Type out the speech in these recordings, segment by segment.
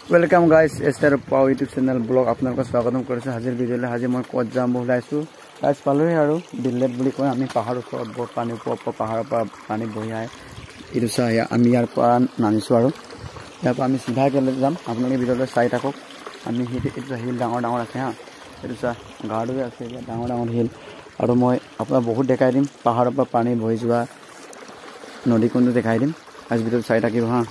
Welcome guys, Esther Pau YouTube channel blog আপোনালোকক স্বাগতম কৰিছো হাজিৰ ভিডিঅ'লৈ আজি মই কত যাম বুলাইছো গাইস পালোই আৰু বিলেট বুলি কয় আমি পাহাৰৰ ওপৰত বহুত পানী পাহাৰৰ পৰা পানী বহি আহে ইটো চাই আমি ইয়াৰ পৰা নামিছো আৰু ইয়াৰ পৰা আমি সিধা গলে যাম আপোনালোকে ভিডিঅ'লৈ চাই থাকক আমি ইটো হিল ডাঙৰ আছে হা ইটো চা গাৰ্ডও আছে ডাঙৰ হিল আৰু মই আপোনাক বহুত দেখাই দিম পাহাৰৰ পৰা পানী বহি যোৱা নদী কোনটো দেখাই দিম আজি ভিডিঅ' চাই থাকিব হা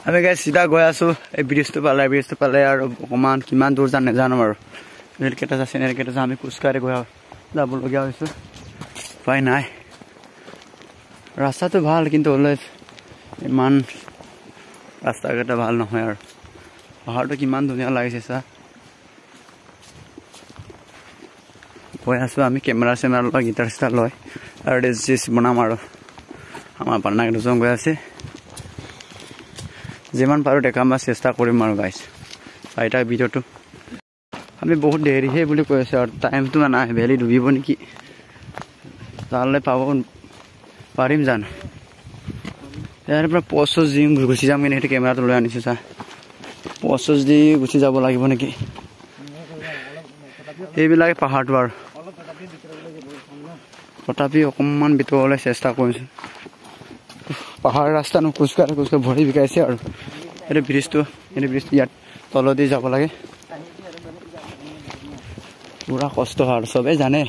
আমি গাইস সিধা গৈ আছো এই ব্ৰিজটো পালে আৰু অকমান কিমান দূৰ যান নেজানো আৰু নেলকেটা আমি কুস্কাৰে গৈ যাব লগিয়া হৈছে পাই নাই ৰাস্তাটো ভাল কিন্তু হলে ইমান ৰাস্তাঘাট ভাল নহয় আৰু পাহাৰটো কিমান ধুনীয়া লাগিছে সা গৈ আছো আমি কেমেৰা লৈ গিটাৰ ষ্টাৰ লৈ আৰু ডিস বনাম আৰু আমাৰ পাৰ্টনাৰ দুজন গৈ আছে যেমান পাৰো দেখাম চেষ্টা কৰিম আৰু গাইস চাইটা ভিডিঅ'টো আমি বহুত দেৰি হে বুলি কৈ আছে আৰু টাইমটো নাই ভেলি ডুবিব নেকি তালে পাব পাৰিম জান ইয়াৰ পৰা পছস জিম গুচি যাম নেকি কেমেৰাটো লৈ আনিছো চা পছস দি গুচি যাব লাগিব নেকি এইবিলাক পাহাৰটো আৰু তথাপি অকমান ভিতৰলৈ চেষ্টা কৰিছো পাহাৰ ৰাস্তা ন কুস্কাৰে ভৰি বিকাইছে আৰু এই ব্ৰিজটো ইয়াত তলদি যাব লাগে পুৰা কষ্ট হয় সবে জানে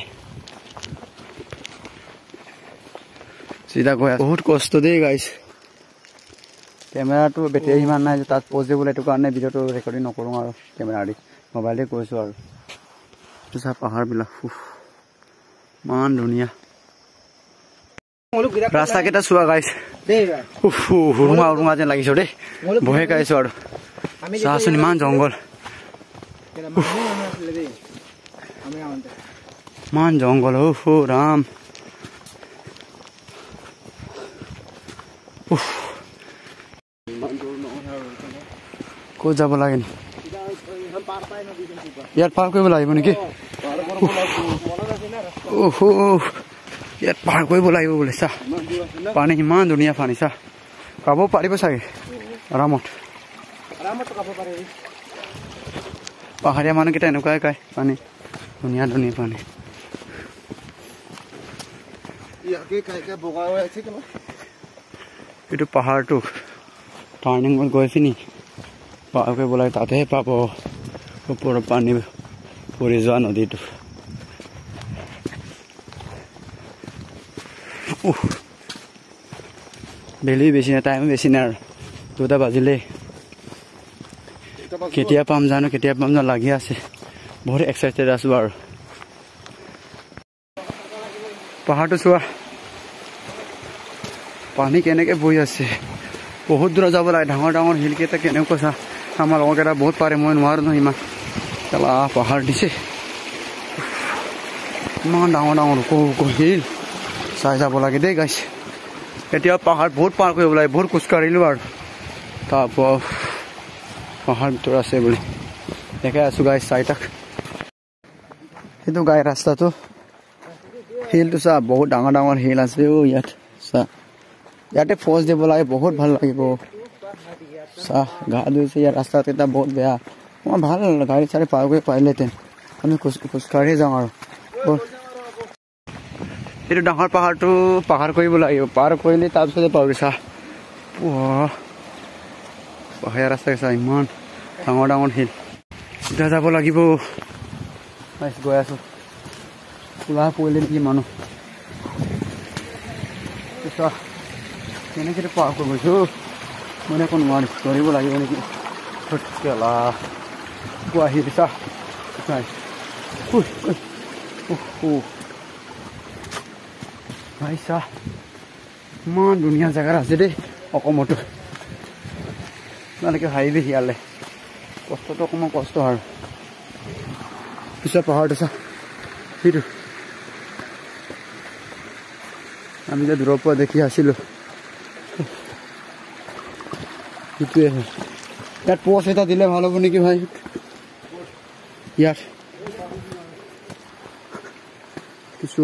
সিধা গৈ বহুত কষ্ট দেই গাইস কেমেৰাটো বেটেৰী ইমান নাই তাত পজে বলে এটো কাৰণে ভিডিঅ'টো ৰেকৰ্ডিং নকৰো আৰু কেমেৰা দি মোবাইলে কৰিছো আৰু সব পাহাৰ বিলাক মান ধুনীয়া ৰাস্তা কেটা চোৱা গাইস হুৰুঙা যেন লাগিছে দেই ভয়ে গাইছো আৰু চাচোন ইমান জংগল মান জংগল ৰাম ক'ত যাব লাগে ইয়াত পাৰ কৰিব লাগিব নেকি ইয়াত পাৰ কৰিব লাগিব বোলে চা পানী ইমান ধুনীয়া পানী চা খাব পাৰিব চাগে আৰামত পাহাৰীয়া মানুহকেইটা এনেকুৱাই খায় পানী ধুনীয়া পানী এইটো পাহাৰটো টাৰ্ণিঙত গৈছে নি পাৰ কৰিব লাগে তাতেহে পাব ওপৰত পানী পৰি যোৱা নদীটো বেলি বেছি নাই টাইম বেছি নাই আৰু 2টা বাজিলে কেতিয়া পাম জানো লাগি আছে বহুত এক্সাইটেড আছো আৰু পাহাৰটো চোৱা পানী কেনেকে বৈ আছে বহুত দূৰ যাব লাগে ডাঙৰ হিল কেইটা কেনেকুৱা চা আমাৰ লগৰকেইটা বহুত পাৰে মই নোৱাৰো নহয় ইমান চালা পাহাৰ দিছে ইমান ডাঙৰ হিল চাই যাব লাগে দেই গাইছ এতিয়া পাহাৰ বহুত পাৰ কৰিব লাগে বহুত খোজকাঢ়িলো আৰু তাৰপৰা পাহাৰ ভিতৰ আছে বুলি দেখাই আছো গাইছ চাইটাক সেইটো গাই ৰাস্তাটো হিলটো চা বহুত ডাঙৰ হিল আছে ইয়াত চা ইয়াতে ফ'ৰ্চ দিব লাগে বহুত ভাল লাগিব চা গা ধুইছে ইয়াৰ ৰাস্তাত এটা বহুত বেয়া মই ভাল গাড়ী চাড়ী পাৰ কৰি পাৰিলেহেঁতেন আমি খোজকাঢ়ি যাওঁ আৰু এইটো ডাঙৰ পাহাৰটো পাৰ কৰিব লাগিব পাৰ কৰিলে তাৰপিছতে পাবি চা পাহাৰীয়া ৰাস্তা চা ইমান ডাঙৰ হিল সিধা যাব লাগিব গৈ আছো পুৰা পৰিলে নেকি মানুহ কেনেকৈ পাৰ কৰি গৈছোঁ মানে একো নোৱাৰি ধৰিব লাগিব নেকি কেলা আহি দিছা ভাইছা ইমান ধুনীয়া জেগাত আছে দেই অসমতো তেনেকৈ হাৰিবি ইয়ালে কষ্টটো অকণমান কষ্ট আৰু পিছত পাহাৰত আছা সেইটো আমি যে দূৰৰ পৰা দেখি আছিলোঁ সেইটোৱে ইয়াত পষ্ট এটা দিলে ভাল হ'ব নেকি ভাই ইয়াত কিছু